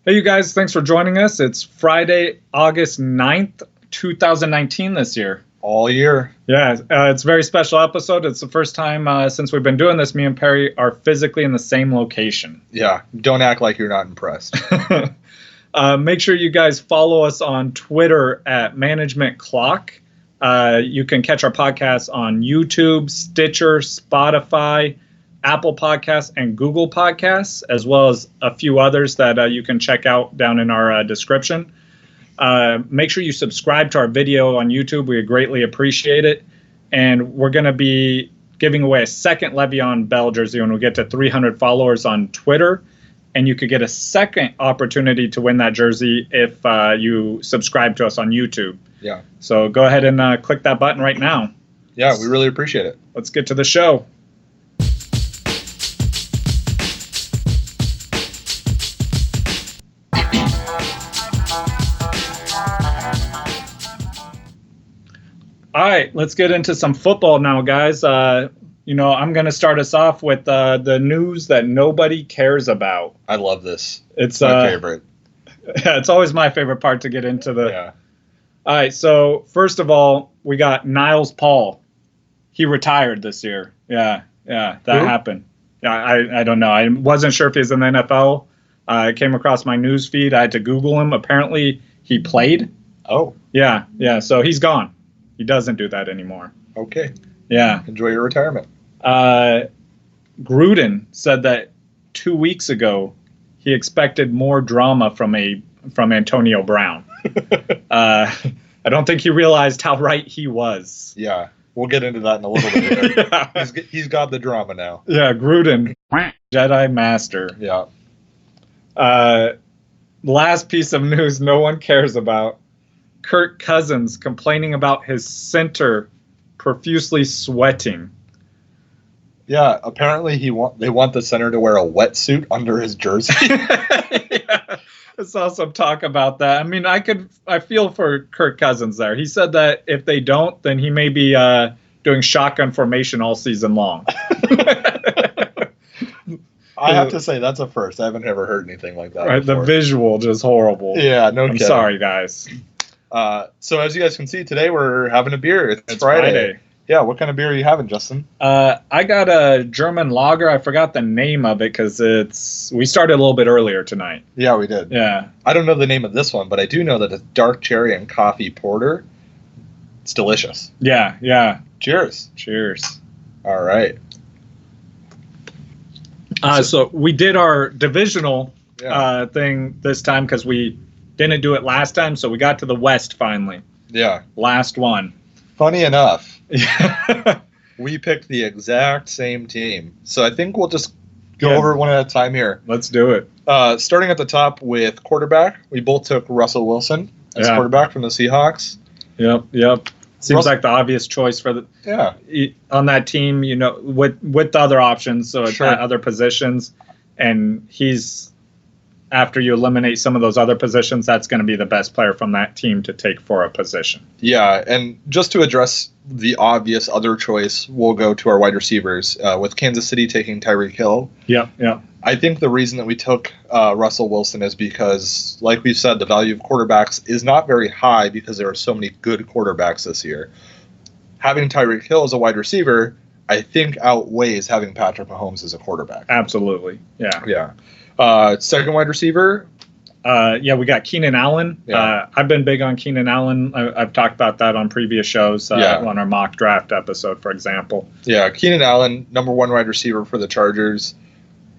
Hey, you guys, thanks for joining us. It's Friday, August 9th, 2019 this year. All year. Yeah, it's a very special episode. It's the first time since we've been doing this, me and Perry are physically in the same location. Yeah, don't act like you're not impressed. Make sure you guys follow us on Twitter at Management Clock. You can catch our podcast on YouTube, Stitcher, Spotify, Apple Podcasts, and Google Podcasts, as well as a few others that you can check out down in our description. Make sure you subscribe to our video on YouTube. We greatly appreciate it. And we're going to be giving away a second Le'Veon Bell jersey when we get to 300 followers on Twitter. And you could get a second opportunity to win that jersey if you subscribe to us on YouTube. Yeah. So go ahead and click that button right now. Yeah, we really appreciate it. Let's get to the show. All right, let's get into some football now, guys. I'm going to start us off with the news that nobody cares about. I love this. It's my favorite. Yeah, it's always my favorite part to get into the. Yeah. All right, so first of all, we got Niles Paul. He retired this year. Yeah, that happened. Yeah, I don't know. I wasn't sure if he was in the NFL. I came across my news feed. I had to Google him. Apparently, he played. Oh. Yeah. So he's gone. He doesn't do that anymore. Okay. Yeah. Enjoy your retirement. Gruden said that 2 weeks ago he expected more drama from Antonio Brown. I don't think he realized how right he was. Yeah. We'll get into that in a little bit later. Yeah. He's got the drama now. Yeah, Gruden, Jedi Master. Yeah. Last piece of news no one cares about. Kirk Cousins complaining about his center profusely sweating. Yeah, apparently they want the center to wear a wetsuit under his jersey. Yeah, I saw some talk about that. I mean, I feel for Kirk Cousins there. He said that if they don't, then he may be doing shotgun formation all season long. I have to say that's a first. I haven't ever heard anything like that. Right, before. The visual just horrible. Yeah, no kidding. I'm sorry, guys. So as you guys can see, today we're having a beer. It's Friday. Yeah, what kind of beer are you having, Justin? I got a German lager. I forgot the name of it because we started a little bit earlier tonight. Yeah, we did. Yeah. I don't know the name of this one, but I do know that it's dark cherry and coffee porter. It's delicious. Yeah. Cheers. Cheers. All right. So we did our divisional thing this time because we didn't do it last time, so we got to the West finally. Yeah. Last one. Funny enough, we picked the exact same team. So I think we'll just go over it one at a time here. Let's do it. Starting at the top with quarterback, we both took Russell Wilson as quarterback from the Seahawks. Yep. Seems like the obvious choice for on that team, with the other options, so at other positions. And he's, after you eliminate some of those other positions, that's going to be the best player from that team to take for a position. Yeah, and just to address the obvious other choice, we'll go to our wide receivers, with Kansas City taking Tyreek Hill. Yeah. I think the reason that we took Russell Wilson is because, like we've said, the value of quarterbacks is not very high because there are so many good quarterbacks this year. Having Tyreek Hill as a wide receiver, I think, outweighs having Patrick Mahomes as a quarterback. Absolutely. Yeah. Second wide receiver. We got Keenan Allen. Yeah. I've been big on Keenan Allen. I've talked about that on previous shows, on our mock draft episode, for example. Yeah, Keenan Allen, number one wide receiver for the Chargers.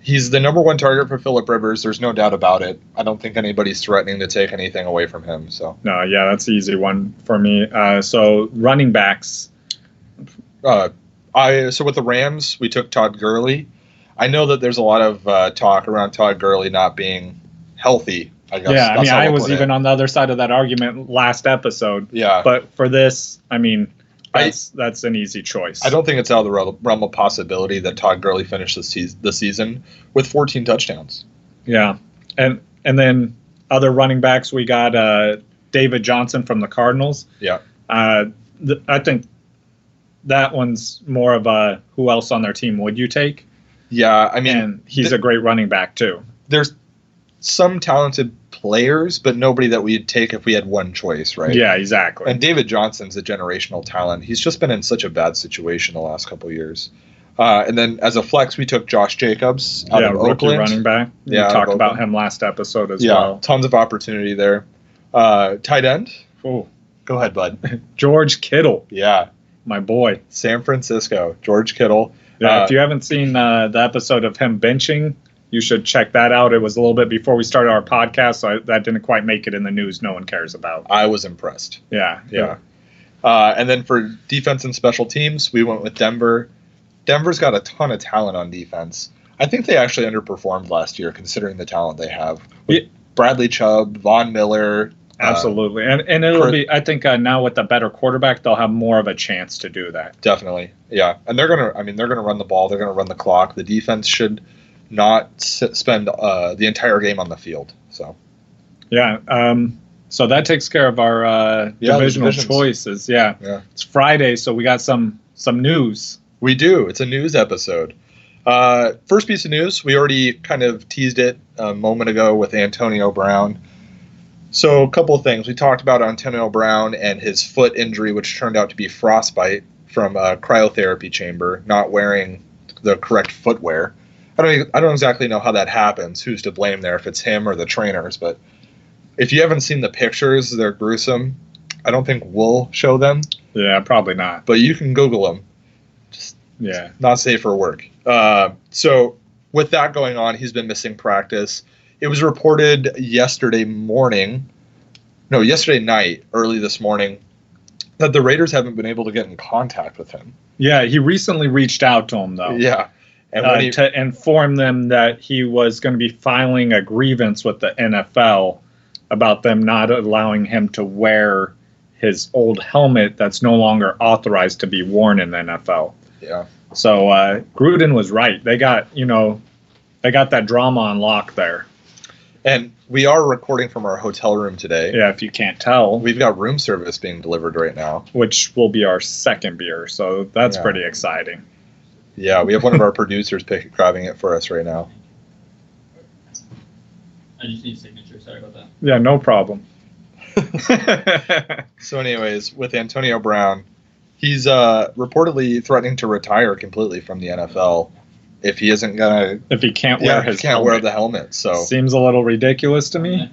He's the number one target for Phillip Rivers. There's no doubt about it. I don't think anybody's threatening to take anything away from him. So that's the easy one for me. So running backs. So with the Rams, we took Todd Gurley. I know that there's a lot of talk around Todd Gurley not being healthy, I guess. Yeah, I was even on the other side of that argument last episode. Yeah. But for this, that's an easy choice. I don't think it's out of the realm of possibility that Todd Gurley finished the season with 14 touchdowns. Yeah. And then other running backs, we got David Johnson from the Cardinals. Yeah. I think that one's more of a who else on their team would you take? Yeah, and he's a great running back too. some talented players, but nobody that we'd take if we had one choice, right? Yeah, exactly. And David Johnson's a generational talent. He's just been in such a bad situation the last couple of years. And then as a flex, we took Josh Jacobs out of rookie Oakland. running back. We talked about him last episode as well. Tons of opportunity there. Tight end. Oh, go ahead, bud. George Kittle. Yeah, my boy. San Francisco. George Kittle. Yeah, if you haven't seen the episode of him benching, you should check that out. It was a little bit before we started our podcast, so that didn't quite make it in the news. No one cares about. I was impressed. Yeah. And then for defense and special teams, we went with Denver. Denver's got a ton of talent on defense. I think they actually underperformed last year, considering the talent they have. Bradley Chubb, Von Miller. Absolutely, and it'll be. I think now with a better quarterback, they'll have more of a chance to do that. Definitely, yeah. And they're gonna. I mean, they're gonna run the ball. They're gonna run the clock. The defense should not spend the entire game on the field. So, yeah. So that takes care of our divisional choices. Yeah. It's Friday, so we got some news. We do. It's a news episode. First piece of news, we already kind of teased it a moment ago with Antonio Brown. So a couple of things. We talked about Antonio Brown and his foot injury, which turned out to be frostbite from a cryotherapy chamber, not wearing the correct footwear. I don't exactly know how that happens, who's to blame there, if it's him or the trainers. But if you haven't seen the pictures, they're gruesome. I don't think we'll show them. Yeah, probably not. But you can Google them. Not safe for work. So with that going on, he's been missing practice. It was reported yesterday night, early this morning, that the Raiders haven't been able to get in contact with him. Yeah, he recently reached out to him, though. Yeah. And to inform them that he was going to be filing a grievance with the NFL about them not allowing him to wear his old helmet that's no longer authorized to be worn in the NFL. Yeah. So Gruden was right. They got that drama on lock there. And we are recording from our hotel room today. Yeah, if you can't tell. We've got room service being delivered right now. Which will be our second beer, so that's pretty exciting. Yeah, we have one of our producers grabbing it for us right now. I just need a signature. Sorry about that. Yeah, no problem. So anyways, with Antonio Brown, he's reportedly threatening to retire completely from the NFL if he isn't gonna. If he can't wear his helmet. Wear the helmet. So seems a little ridiculous to me,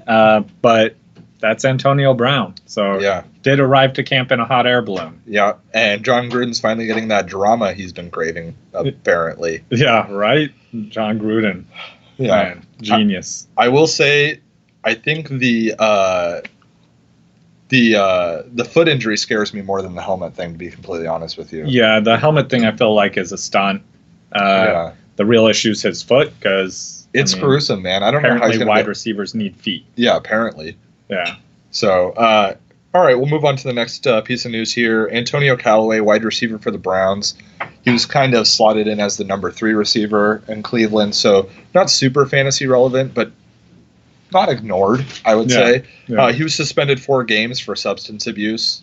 but that's Antonio Brown. So did arrive to camp in a hot air balloon. Yeah, and John Gruden's finally getting that drama he's been craving, apparently. Yeah, right. John Gruden. Yeah, man, genius. I will say, I think the foot injury scares me more than the helmet thing, to be completely honest with you. Yeah, the helmet thing I feel like is a stunt. The real issue is his foot, because it's gruesome, man. I don't know how he's gonna wide receivers need feet. Yeah, apparently. Yeah. So, all right, we'll move on to the next piece of news here. Antonio Callaway, wide receiver for the Browns. He was kind of slotted in as the number 3 receiver in Cleveland, so not super fantasy relevant, but not ignored, I would say. Yeah. He was suspended 4 games for substance abuse.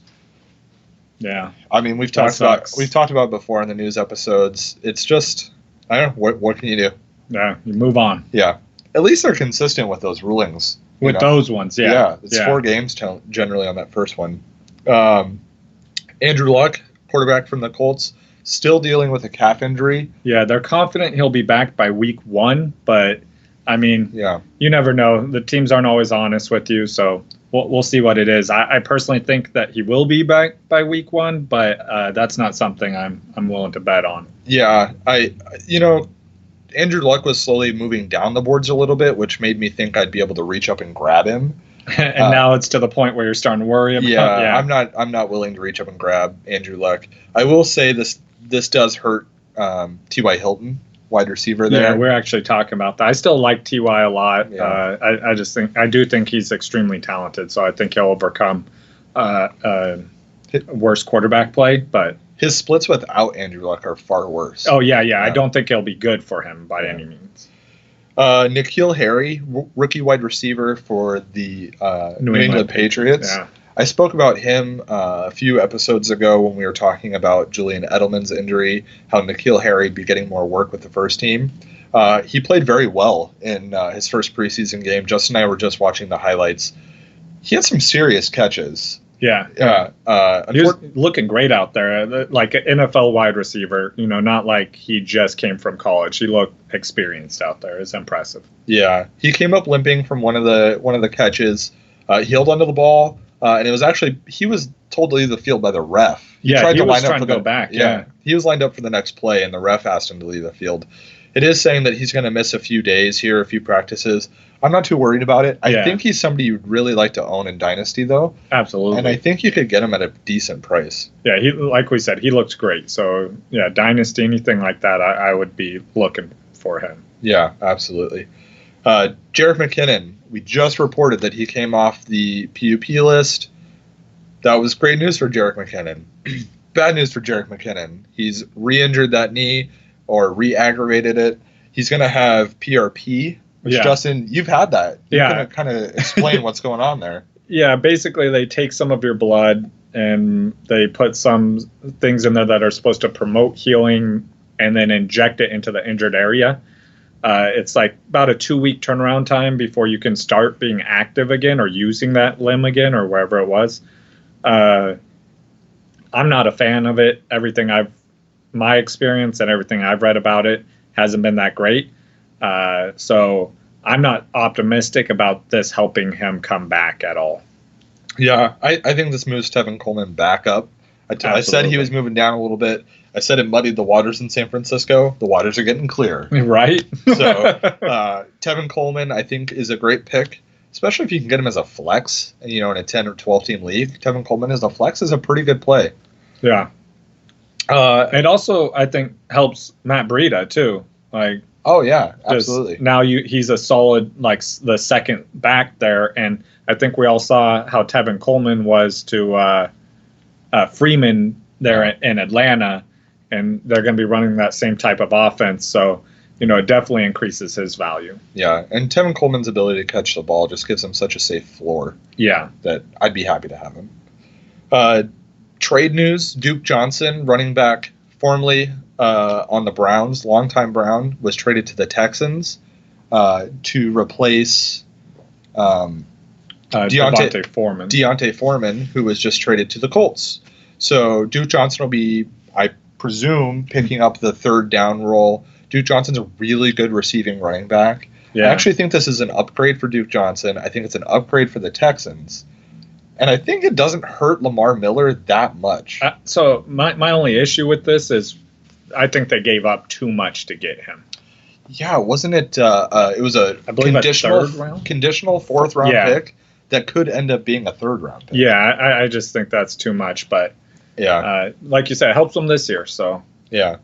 Yeah. I mean, we've talked about it before in the news episodes. It's just, I don't know, what can you do? Yeah, you move on. Yeah. At least they're consistent with those rulings. With those ones, yeah. Yeah, it's 4 games generally on that first one. Andrew Luck, quarterback from the Colts, still dealing with a calf injury. Yeah, they're confident he'll be back by week 1, but, I mean, you never know. The teams aren't always honest with you, so we'll see what it is. I personally think that he will be back by week 1, but that's not something I'm willing to bet on. Yeah, Andrew Luck was slowly moving down the boards a little bit, which made me think I'd be able to reach up and grab him. And now it's to the point where you're starting to worry about. Yeah, I'm not willing to reach up and grab Andrew Luck. I will say this does hurt T.Y. Hilton, wide receiver there. Yeah, we're actually talking about that. I still like T.Y. a lot. Yeah. I do think he's extremely talented, so I think he'll overcome worse quarterback play, but his splits without Andrew Luck are far worse. Oh, yeah. I don't think it'll be good for him by any means. N'Keal Harry, rookie wide receiver for the New England Patriots. Yeah. I spoke about him a few episodes ago when we were talking about Julian Edelman's injury, how N'Keal Harry would be getting more work with the first team. He played very well in his first preseason game. Justin and I were just watching the highlights. He had some serious catches. Yeah. He was looking great out there, like an NFL wide receiver, not like he just came from college. He looked experienced out there. It's impressive. Yeah. He came up limping from one of the catches. He held onto the ball, and it was actually, he was told to leave the field by the ref. He was trying to go back. Yeah. He was lined up for the next play, and the ref asked him to leave the field. It is saying that he's going to miss a few days here, a few practices. I'm not too worried about it. I think he's somebody you'd really like to own in Dynasty, though. Absolutely. And I think you could get him at a decent price. Yeah, like we said, he looks great. So, yeah, Dynasty, anything like that, I would be looking for him. Yeah, absolutely. Jerick McKinnon, we just reported that he came off the PUP list. That was great news for Jerick McKinnon. Bad news for Jerick McKinnon. He's re-injured that knee or re-aggravated it. He's going to have PRP, which, Justin, you've had that. You can kind of explain what's going on there. Yeah, basically they take some of your blood and they put some things in there that are supposed to promote healing and then inject it into the injured area. It's like about a 2-week turnaround time before you can start being active again or using that limb again or wherever it was. I'm not a fan of it. My experience and everything I've read about it hasn't been that great. So I'm not optimistic about this helping him come back at all. Yeah, I think this moves Tevin Coleman back up. I said he was moving down a little bit. I said it muddied the waters in San Francisco. The waters are getting clear. Right. So Tevin Coleman, I think, is a great pick, especially if you can get him as a flex, in a 10 or 12-team league. Tevin Coleman as a flex is a pretty good play. Yeah. It also, I think, helps Matt Breida, too. Like, oh, yeah, absolutely. Now he's a solid, like, the second back there, and I think we all saw how Tevin Coleman was to Freeman there in Atlanta, and they're going to be running that same type of offense, so, it definitely increases his value. Yeah, and Tevin Coleman's ability to catch the ball just gives him such a safe floor. Yeah. That I'd be happy to have him. Trade news, Duke Johnson, running back formerly on the Browns, longtime Brown, was traded to the Texans to replace Deontay Foreman, who was just traded to the Colts. So Duke Johnson will be, I presume, picking up the third down role. Duke Johnson's a really good receiving running back. Yeah. I actually think this is an upgrade for Duke Johnson. I think it's an upgrade for the Texans. And I think it doesn't hurt Lamar Miller that much. So my only issue with this is I think they gave up too much to get him. Yeah, wasn't it? It was a conditional fourth-round pick that could end up being a third-round pick. Yeah, I just think that's too much. But like you said, it helps them this year. So yeah,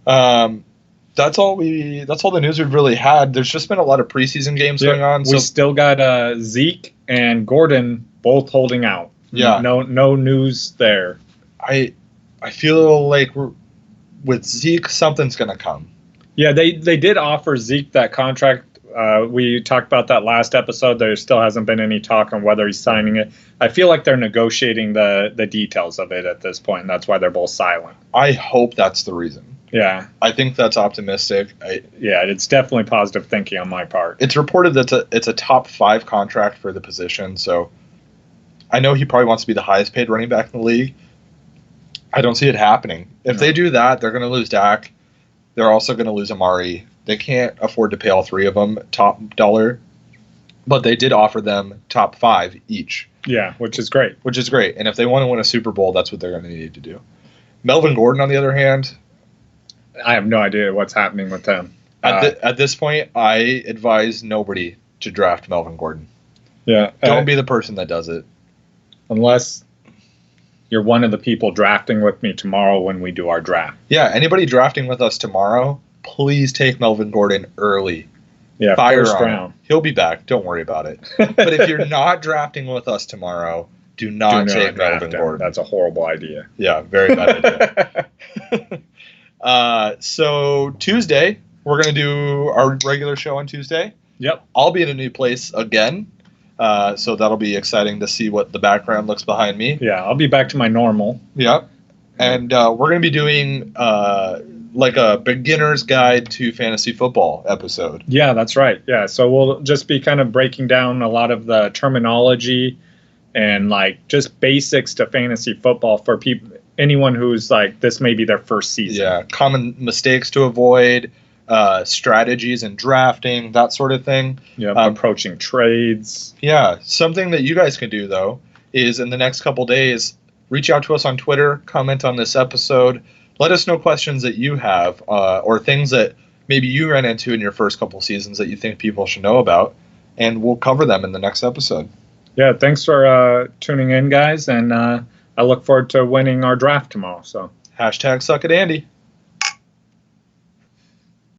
that's all the news we've really had. There's just been a lot of preseason games going on. We still got Zeke and Gordon both holding out. Yeah. No news there. I feel like with Zeke, something's going to come. Yeah, they did offer Zeke that contract. We talked about that last episode. There still hasn't been any talk on whether he's signing it. I feel like they're negotiating the details of it at this point, and that's why they're both silent. I hope that's the reason. Yeah. I think that's optimistic. It's definitely positive thinking on my part. It's reported that it's a top 5 contract for the position, so I know he probably wants to be the highest paid running back in the league. I don't see it happening. If they do that, they're going to lose Dak. They're also going to lose Amari. They can't afford to pay all 3 of them top dollar, but they did offer them top 5 each. Yeah, which is great. And if they want to win a Super Bowl, that's what they're going to need to do. Melvin Gordon, on the other hand, I have no idea what's happening with him. At this point, I advise nobody to draft Melvin Gordon. Yeah. Don't be the person that does it. Unless you're one of the people drafting with me tomorrow when we do our draft. Yeah, anybody drafting with us tomorrow, please take Melvin Gordon early. Yeah, first round. He'll be back. Don't worry about it. But if you're not drafting with us tomorrow, do not take Melvin Gordon. That's a horrible idea. Yeah, very bad idea. So Tuesday, we're going to do our regular show on Tuesday. Yep. I'll be in a new place again. So that'll be exciting to see what the background looks behind me. Yeah, I'll be back to my normal. Yeah. And we're going to be doing like a beginner's guide to fantasy football episode. Yeah, that's right. Yeah, so we'll just be kind of breaking down a lot of the terminology and like just basics to fantasy football for anyone who's like this may be their first season. Yeah, common mistakes to avoid, strategies in drafting, that sort of thing. Yeah, approaching trades. Yeah, something that you guys can do though is in the next couple days, reach out to us on Twitter, comment on this episode, let us know questions that you have or things that maybe you ran into in your first couple seasons that you think people should know about, and we'll cover them in the next episode. Yeah, thanks for tuning in, guys, and I look forward to winning our draft tomorrow. So #SuckItAndy.